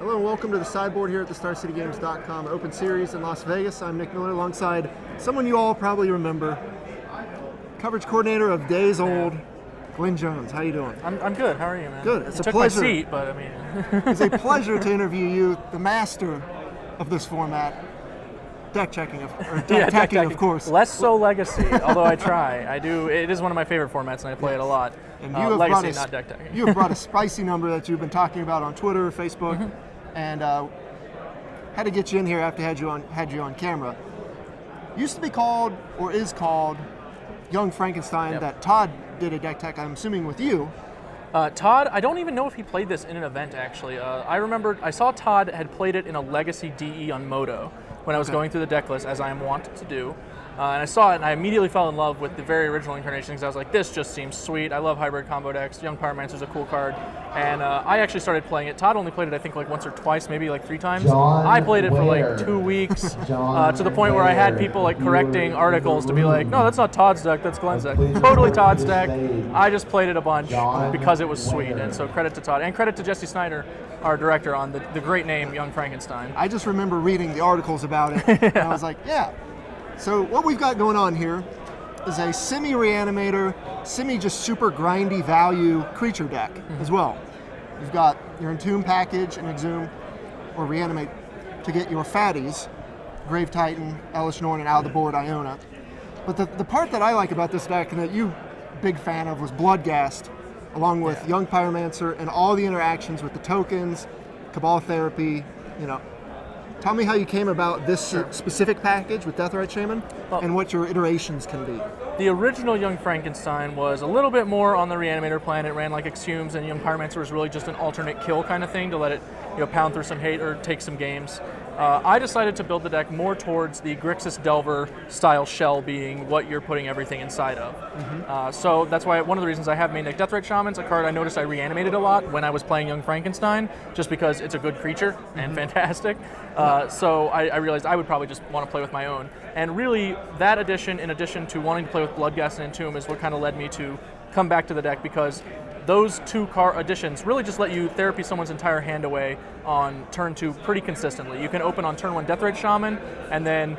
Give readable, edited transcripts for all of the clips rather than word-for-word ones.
Hello and welcome to the sideboard here at the StarCityGames.com Open Series in Las Vegas. I'm Nick Miller alongside someone you all probably remember, coverage coordinator of Days Old, Glenn Jones. How you doing? I'm good. How are you, man? Good. It's a took pleasure. My seat, but I mean, it's a pleasure to interview you, the master of this format. Deck checking, deck checking, of course. Less so Legacy, although I try. I do. It is one of my favorite formats, and I play it a lot. And you have Legacy, not deck checking. You have brought a spicy number that you've been talking about on Twitter, Facebook, and had to get you in here after had you on camera. Used to be called, or is called, Young Frankenstein. Yep. That Todd did a deck tech, I'm assuming with you. Todd, I don't even know if he played this in an event, actually. I remember I saw Todd had played it in a Legacy DE on Moto when I was going through the deck list, as I am wont to do. And I saw it, and I immediately fell in love with the very original incarnation, because I was like, this just seems sweet. I love hybrid combo decks. Young Pyromancer's a cool card. And I actually started playing it. Todd only played it, I think, like once or twice, maybe like 3 times. I played it for like 2 weeks, to the point where I had people like correcting articles to be like, no, that's not Todd's deck, that's Glenn's deck. Totally Todd's deck. I just played it a bunch because it was sweet. And so credit to Todd. And credit to Jesse Snyder, our director, on the great name Young Frankenstein. I just remember reading the articles about it, and I was like, yeah. So what we've got going on here is a semi-Reanimator, just super grindy value creature deck as well. You've got your Entomb package and Exhume, or Reanimate, to get your fatties, Grave Titan, Elish Norn, and out of the board Iona. But the part that I like about this deck, and that you big fan of, was Bloodghast, along with Young Pyromancer and all the interactions with the tokens, Cabal Therapy, you know. Tell me how you came about this specific package with Deathrite Shaman, and what your iterations can be. The original Young Frankenstein was a little bit more on the Reanimator plan. It ran like Exhumes, and Young Pyromancer was really just an alternate kill kind of thing to let it, pound through some hate or take some games. I decided to build the deck more towards the Grixis Delver style shell being what you're putting everything inside of. So that's why one of the reasons I have main deck Deathrite Shaman's a card I noticed I reanimated a lot when I was playing Young Frankenstein, just because it's a good creature and fantastic. So I realized I would probably just want to play with my own. And really, that addition, in addition to wanting to play with Bloodghast and Entomb, is what kind of led me to come back to the deck, because those 2 card additions really just let you therapy someone's entire hand away on turn 2 pretty consistently. You can open on turn 1 Deathrite Shaman, and then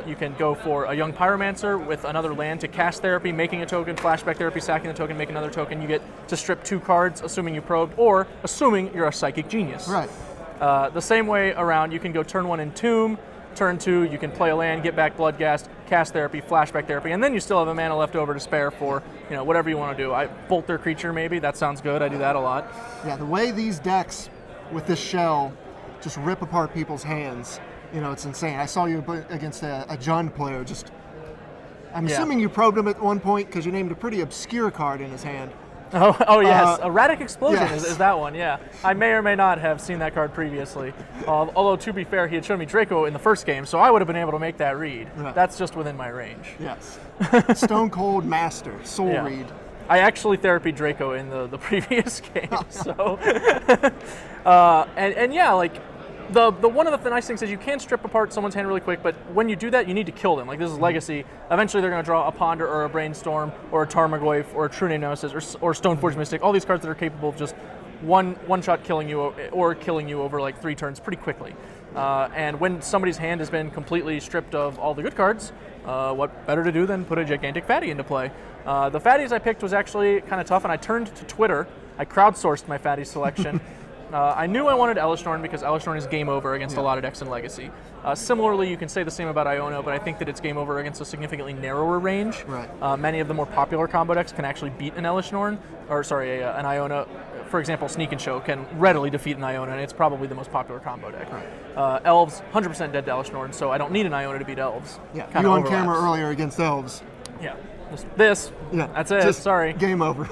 you can go for a Young Pyromancer with another land to cast therapy, making a token, flashback therapy, sacking the token, make another token. You get to strip 2 cards, assuming you probed, or assuming you're a psychic genius. Right. The same way around, you can go turn 1 Entomb, turn 2 you can play a land, get back Bloodghast, cast therapy, flashback therapy, and then you still have a mana left over to spare for whatever you want to do. I bolt their creature maybe, that sounds good, I do that a lot. Yeah, the way these decks with this shell just rip apart people's hands, it's insane. I saw you against a Jund player, I'm assuming you probed him at one point because you named a pretty obscure card in his hand. Oh yes, Erratic Explosion yes. is that one, yeah. I may or may not have seen that card previously. Although, to be fair, he had shown me Draco in the first game, so I would have been able to make that read. Right. That's just within my range. Yes. Stone Cold Master, Soul Read. I actually therapied Draco in the previous game, so... and yeah, like... The one of the nice things is you can strip apart someone's hand really quick, but when you do that, you need to kill them. Like, this is Legacy. Eventually, they're going to draw a Ponder or a Brainstorm or a Tarmogoyf or a True Gnosis or Stoneforge Mystic. All these cards that are capable of just one-shot killing you or killing you over like 3 turns pretty quickly. And when somebody's hand has been completely stripped of all the good cards, what better to do than put a gigantic fatty into play? The fatties I picked was actually kind of tough, and I turned to Twitter. I crowdsourced my fatty selection. I knew I wanted Elish Norn because Elish Norn is game over against a lot of decks in Legacy. Similarly, you can say the same about Iona, but I think that it's game over against a significantly narrower range. Right. Many of the more popular combo decks can actually beat an Elish Norn, or sorry, an Iona. For example, Sneak and Show can readily defeat an Iona, and it's probably the most popular combo deck. Right. Elves, 100% dead to Elish Norn, so I don't need an Iona to beat Elves. Yeah, you on camera earlier against Elves. Yeah. This. Yeah. That's it. Sorry. Game over.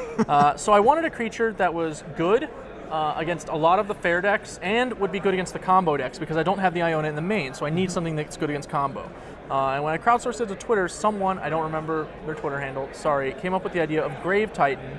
So I wanted a creature that was good against a lot of the fair decks and would be good against the combo decks, because I don't have the Iona in the main, so I need something that's good against combo. And when I crowdsourced it to Twitter, someone, I don't remember their Twitter handle, sorry, came up with the idea of Grave Titan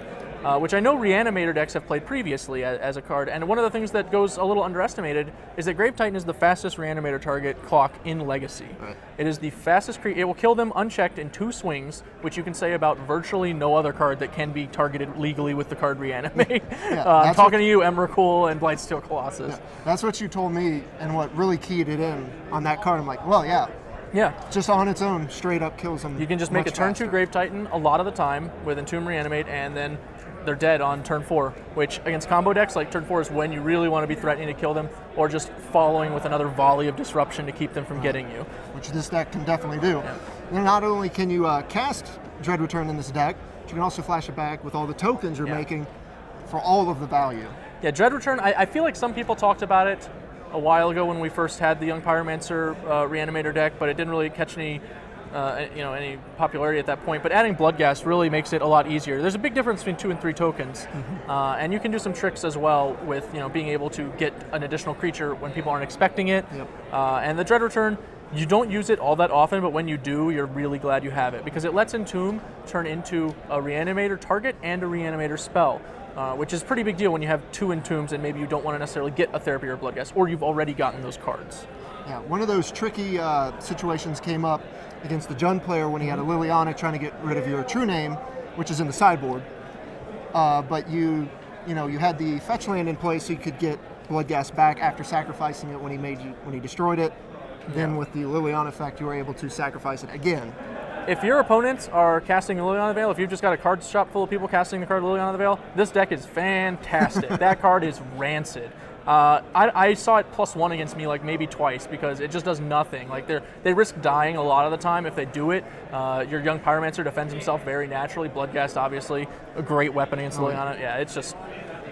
which I know Reanimator decks have played previously as a card. And one of the things that goes a little underestimated is that Grave Titan is the fastest Reanimator target clock in Legacy. Right. It is the fastest it will kill them unchecked in 2 swings, which you can say about virtually no other card that can be targeted legally with the card Reanimate. I'm talking to you, Emrakul and Blightsteel Colossus. Yeah, that's what you told me, and what really keyed it in on that card. I'm like, well, yeah. Yeah. Just on its own, straight up kills them. You can just make a turn 2 Grave Titan a lot of the time with Entomb Reanimate, and then they're dead on turn 4, which against combo decks, like turn 4 is when you really want to be threatening to kill them, or just following with another volley of disruption to keep them from getting you. Which this deck can definitely do. Yeah. And not only can you cast Dread Return in this deck, but you can also flash it back with all the tokens you're making for all of the value. Yeah, Dread Return, I feel like some people talked about it a while ago when we first had the Young Pyromancer Reanimator deck, but it didn't really catch any any popularity at that point. But adding Bloodghast really makes it a lot easier. There's a big difference between 2 and 3 tokens, and you can do some tricks as well with being able to get an additional creature when people aren't expecting it. Yep. And the Dread Return, you don't use it all that often, but when you do, you're really glad you have it because it lets Entomb turn into a Reanimator target and a Reanimator spell. Which is a pretty big deal when you have 2 Entombs and maybe you don't want to necessarily get a Therapy or Bloodghast, or you've already gotten those cards. Yeah, one of those tricky situations came up against the Jund player when he had a Liliana trying to get rid of your True Name, which is in the sideboard. But you had the fetch land in place, so you could get Bloodghast back after sacrificing it when he destroyed it. Then with the Liliana effect, you were able to sacrifice it again. If your opponents are casting Liliana the Veil, if you've just got a card shop full of people casting the card Liliana the Veil, this deck is fantastic. That card is rancid. I saw it +1 against me like maybe twice because it just does nothing. Like they risk dying a lot of the time if they do it. Your Young Pyromancer defends himself very naturally. Bloodghast, obviously, a great weapon against Liliana. Yeah, it's just,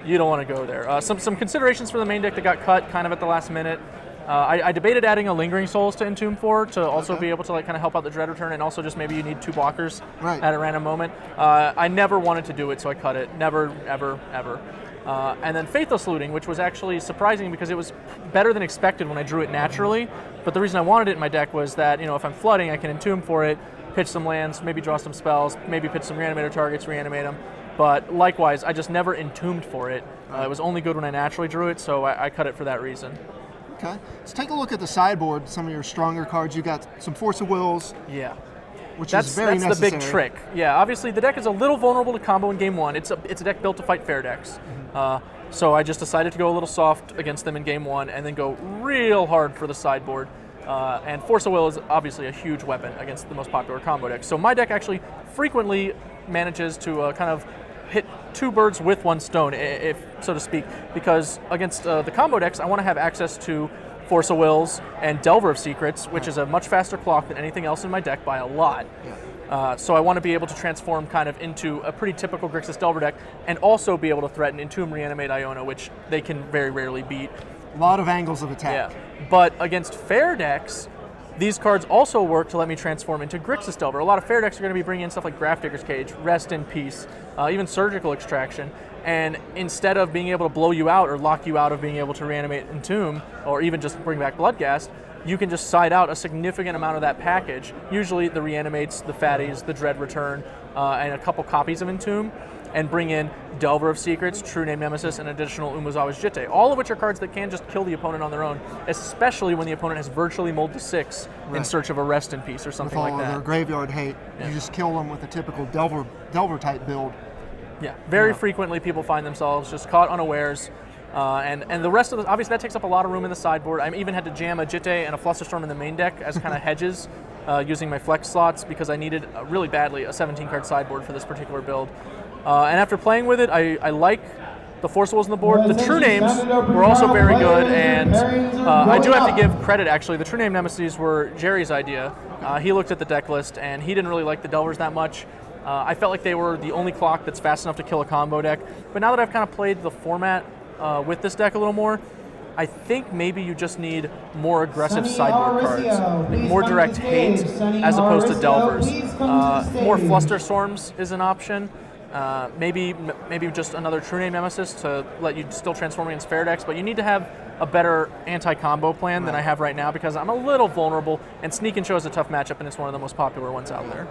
you don't want to go there. Some considerations for the main deck that got cut kind of at the last minute. I debated adding a Lingering Souls to Entomb 4 to also be able to kind of help out the Dread Return, and also just maybe you need 2 blockers at a random moment. I never wanted to do it, so I cut it. Never, ever, ever. And then Faithless Looting, which was actually surprising because it was better than expected when I drew it naturally. But the reason I wanted it in my deck was that if I'm flooding, I can Entomb for it, pitch some lands, maybe draw some spells, maybe pitch some Reanimator targets, reanimate them. But likewise, I just never Entombed for it. It was only good when I naturally drew it, so I cut it for that reason. Okay, let's take a look at the sideboard. Some of your stronger cards. You got some Force of Wills. Yeah, which is very necessary. That's the big trick. Yeah, obviously the deck is a little vulnerable to combo in game 1. It's a deck built to fight fair decks. So I just decided to go a little soft against them in game 1, and then go real hard for the sideboard. And Force of Will is obviously a huge weapon against the most popular combo decks. So my deck actually frequently manages to kind of hit 2 birds with 1 stone, if so to speak, because against the combo decks, I want to have access to Force of Wills and Delver of Secrets, which is a much faster clock than anything else in my deck by a lot. So I want to be able to transform kind of into a pretty typical Grixis Delver deck, and also be able to threaten Entomb, Reanimate, Iona, which they can very rarely beat. A lot of angles of attack. Yeah, but against fair decks, these cards also work to let me transform into Grixis Delver. A lot of fair decks are going to be bringing in stuff like Grafdigger's Cage, Rest in Peace, even Surgical Extraction. And instead of being able to blow you out or lock you out of being able to reanimate Entomb, or even just bring back Bloodghast, you can just side out a significant amount of that package, usually the Reanimates, the Fatties, the Dread Return, and a couple copies of Entomb, and bring in Delver of Secrets, True Name Nemesis, and additional Umezawa's Jitte, all of which are cards that can just kill the opponent on their own, especially when the opponent has virtually mulled to 6 in search of a Rest in Peace or something like that. With all their graveyard hate, you just kill them with a typical Delver type build. Yeah, very frequently people find themselves just caught unawares, and the rest of the, obviously that takes up a lot of room in the sideboard. I even had to jam a Jitte and a Flusterstorm in the main deck as kind of hedges, using my flex slots because I needed really badly a 17-card sideboard for this particular build. And after playing with it, I like the Force Wills on the board. The True Names were also very good, and I do have to give credit, actually. The True Name Nemesis were Jerry's idea. He looked at the deck list, and he didn't really like the Delvers that much. I felt like they were the only clock that's fast enough to kill a combo deck. But now that I've kind of played the format with this deck a little more, I think maybe you just need more aggressive sideboard cards, more direct hate as opposed to Delvers. More Flusterstorms is an option. Maybe just another True Name Nemesis to let you still transform against fair decks, but you need to have a better anti-combo plan than I have right now because I'm a little vulnerable, and Sneak and Show is a tough matchup, and it's one of the most popular ones out there.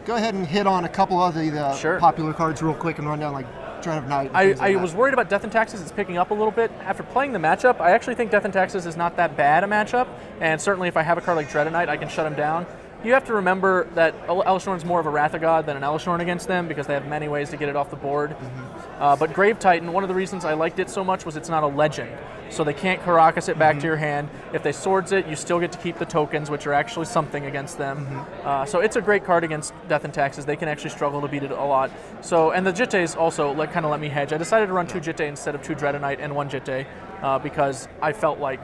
go ahead and hit on a couple of the Sure. popular cards real quick and run down like Dread of Night. I was worried about Death and Taxes. It's picking up a little bit. After playing the matchup, I actually think Death and Taxes is not that bad a matchup, and certainly if I have a card like Dread of Night, I can shut him down. You have to remember that Elishnorn's more of a Wrath of God than an Elishnorn against them because they have many ways to get it off the board. But Grave Titan, one of the reasons I liked it so much was it's not a legend. So they can't Karakas it back to your hand. If they swords it, you still get to keep the tokens, which are actually something against them. So it's a great card against Death and Taxes. They can actually struggle to beat it a lot. So, and the Jittes also kind of let me hedge. I decided to run 2 Jitte instead of 2 Dread of Night and 1 Jitte because I felt like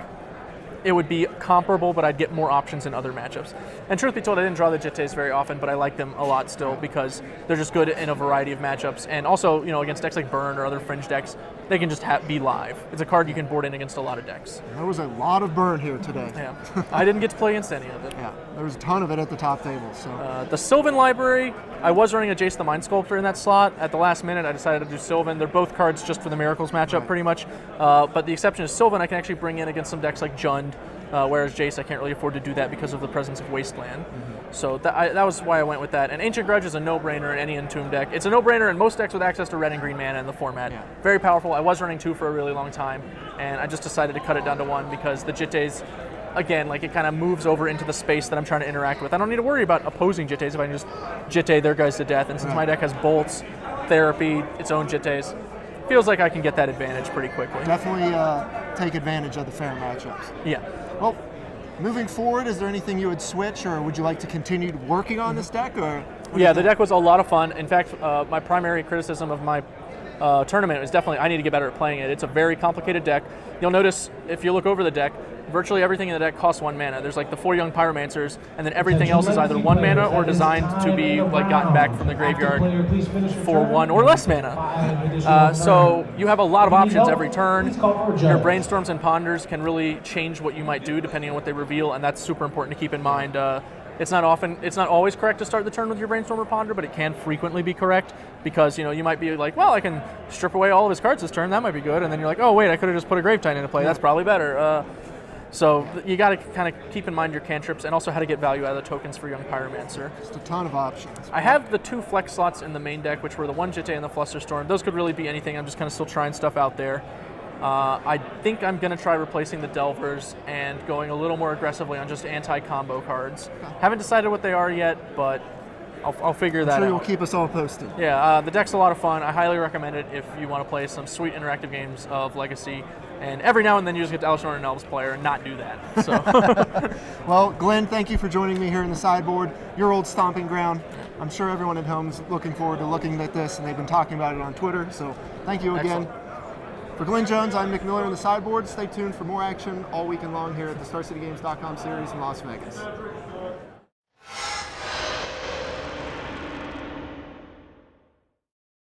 it would be comparable, but I'd get more options in other matchups. And truth be told, I didn't draw the Jittes very often, but I like them a lot still because they're just good in a variety of matchups. And also, against decks like Burn or other Fringe decks, they can just be live. It's a card you can board in against a lot of decks. There was a lot of Burn here today. Yeah, I didn't get to play against any of it. Yeah, there was a ton of it at the top table. So the Sylvan library, I was running a Jace the Mind Sculptor in that slot. At the last minute, I decided to do Sylvan. They're both cards just for the Miracles matchup, pretty much. But the exception is Sylvan I can actually bring in against some decks like Jund. Whereas Jace, I can't really afford to do that because of the presence of Wasteland. So that was why I went with that. And Ancient Grudge is a no-brainer in any Entomb deck. It's a no-brainer in most decks with access to red and green mana in the format. Yeah. Very powerful. I was running 2 for a really long time, and I just decided to cut it down to 1 because the Jittes, again, it kind of moves over into the space that I'm trying to interact with. I don't need to worry about opposing Jittes if I can just Jitte their guys to death. And since my deck has Bolts, Therapy, its own Jittes, feels like I can get that advantage pretty quickly. definitely take advantage of the fair matchups. Yeah. Well, moving forward, is there anything you would switch, or would you like to continue working on this deck? Or Yeah, the deck was a lot of fun. In fact, my primary criticism of my tournament is definitely I need to get better at playing it. It's a very complicated deck. You'll notice if you look over the deck, virtually everything in the deck costs 1 mana. There's like the 4 Young Pyromancers, and then everything else is either 1 mana or designed to be gotten back from the graveyard for 1 or less mana. So you have a lot of options every turn. Your Brainstorms and Ponders can really change what you might do depending on what they reveal, and that's super important to keep in mind. It's not always correct to start the turn with your Brainstorm or Ponder, but it can frequently be correct because you might be like, well, I can strip away all of his cards this turn. That might be good, and then you're like, oh wait, I could have just put a Grave Titan into play. That's probably better. So you got to kind of keep in mind your cantrips and also how to get value out of the tokens for Young Pyromancer. Just a ton of options. I have the 2 flex slots in the main deck, which were the 1 Jitte and the Flusterstorm. Those could really be anything. I'm just kind of still trying stuff out there. I think I'm going to try replacing the Delvers and going a little more aggressively on just anti-combo cards. Haven't decided what they are yet, but I'll figure that out. I'm sure you'll keep us all posted. Yeah, the deck's a lot of fun. I highly recommend it if you want to play some sweet interactive games of Legacy. And every now and then you just get to Elishnorn and Elves player and not do that. So. Well, Glenn, thank you for joining me here in the sideboard, your old stomping ground. I'm sure everyone at home is looking forward to looking at this, and they've been talking about it on Twitter. So thank you again. Excellent. For Glenn Jones, I'm Nick Miller on the sideboard. Stay tuned for more action all weekend long here at the StarCityGames.com series in Las Vegas.